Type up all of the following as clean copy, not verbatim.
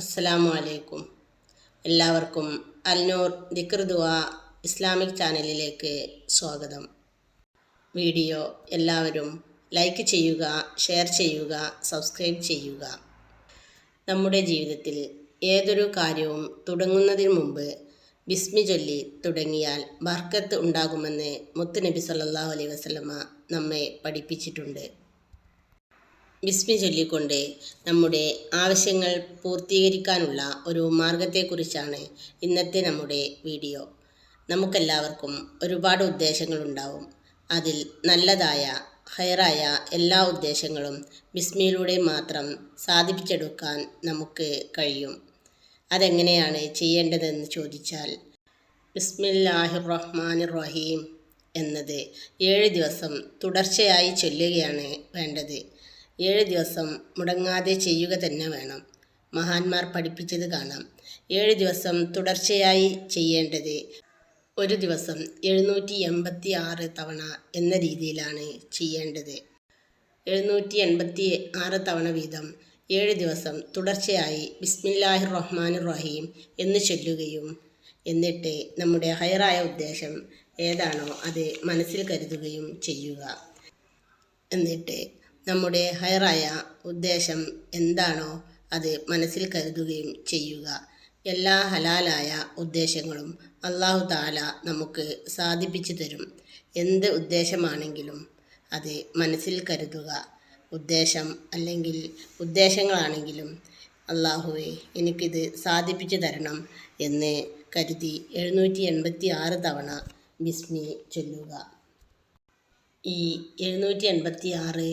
അസ്സലാമു അലൈക്കും. എല്ലാവർക്കും അൽനൂർ ദിക്ർ ദുആ ഇസ്ലാമിക് ചാനലിലേക്ക് സ്വാഗതം. വീഡിയോ എല്ലാവരും ലൈക്ക് ചെയ്യുക, ഷെയർ ചെയ്യുക, സബ്സ്ക്രൈബ് ചെയ്യുക. നമ്മുടെ ജീവിതത്തിൽ ഏതൊരു കാര്യവും തുടങ്ങുന്നതിന് മുമ്പ് ബിസ്മി ചൊല്ലി തുടങ്ങിയാൽ ബർക്കത്ത് ഉണ്ടാകുമെന്ന് മുത്തുനബി സല്ലല്ലാഹു അലൈഹി വസല്ലമ നമ്മെ പഠിപ്പിച്ചിട്ടുണ്ട്. ബിസ്മി ചൊല്ലിക്കൊണ്ട് നമ്മുടെ ആവശ്യങ്ങൾ പൂർത്തീകരിക്കാനുള്ള ഒരു മാർഗത്തെക്കുറിച്ചാണ് ഇന്നത്തെ നമ്മുടെ വീഡിയോ. നമുക്കെല്ലാവർക്കും ഒരുപാട് ഉദ്ദേശങ്ങളുണ്ടാവും. അതിൽ നല്ലതായ ഹൈറായ എല്ലാ ഉദ്ദേശങ്ങളും ബിസ്മിയിലൂടെ മാത്രം സാധിപ്പിച്ചെടുക്കാൻ നമുക്ക് കഴിയും. അതെങ്ങനെയാണ് ചെയ്യേണ്ടതെന്ന് ചോദിച്ചാൽ, ബിസ്മില്ലാഹിർ റഹ്മാനിർ റഹീം എന്നത് 7 ദിവസം തുടർച്ചയായി ചൊല്ലുകയാണ് വേണ്ടത്. 7 ദിവസം മുടങ്ങാതെ ചെയ്യുക തന്നെ വേണം. മഹാന്മാർ പഠിപ്പിച്ചത് കാണാം. 7 ദിവസം തുടർച്ചയായി ചെയ്യേണ്ടത് ഒരു ദിവസം 786 തവണ എന്ന രീതിയിലാണ് ചെയ്യേണ്ടത്. 786 തവണ വീതം 7 ദിവസം തുടർച്ചയായി ബിസ്മില്ലാഹിർ റഹ്മാനിർ റഹീം എന്ന് ചൊല്ലുകയും എന്നിട്ട് നമ്മുടെ ഹൈറായ ഉദ്ദേശം ഏതാണോ അത് മനസ്സിൽ കരുതുകയും ചെയ്യുക. എന്നിട്ട് നമ്മുടെ ഹൈറായ ഉദ്ദേശം എന്താണോ അത് മനസ്സിൽ കരുതുകയും ചെയ്യുക. എല്ലാ ഹലാലായ ഉദ്ദേശങ്ങളും അല്ലാഹു തആല നമുക്ക് സാധിപ്പിച്ചു തരും. എന്ത് ഉദ്ദേശമാണെങ്കിലും അത് മനസ്സിൽ കരുതുക. ഉദ്ദേശം അല്ലെങ്കിൽ ഉദ്ദേശങ്ങളാണെങ്കിലും അല്ലാഹുവേ എനിക്കിത് സാധിപ്പിച്ചു തരണം എന്ന് കരുതി 786 തവണ ബിസ്മി ചൊല്ലുക. ഈ 786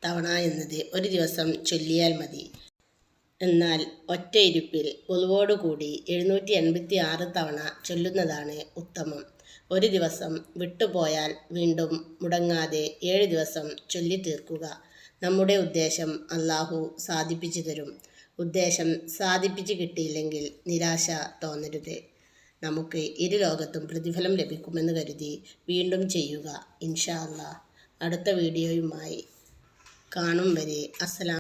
തവണ എന്നത് ഒരു ദിവസം ചൊല്ലിയാൽ മതി. എന്നാൽ ഒറ്റ ഇരുപ്പിൽ വുളുവോടുകൂടി 786 തവണ ചൊല്ലുന്നതാണ് ഉത്തമം. ഒരു ദിവസം വിട്ടുപോയാൽ വീണ്ടും മുടങ്ങാതെ 7 ദിവസം ചൊല്ലി തീർക്കുക. നമ്മുടെ ഉദ്ദേശം അല്ലാഹു സാധിപ്പിച്ചു തരും. ഉദ്ദേശം സാധിപ്പിച്ചു കിട്ടിയില്ലെങ്കിൽ നിരാശ തോന്നരുത്. നമുക്ക് ഇരുലോകത്തും പ്രതിഫലം ലഭിക്കുമെന്ന് കരുതി വീണ്ടും ചെയ്യുക. ഇൻഷാ അല്ലാഹ്. അടുത്ത വീഡിയോയുമായി കാണും വരെ അസ്സലാം.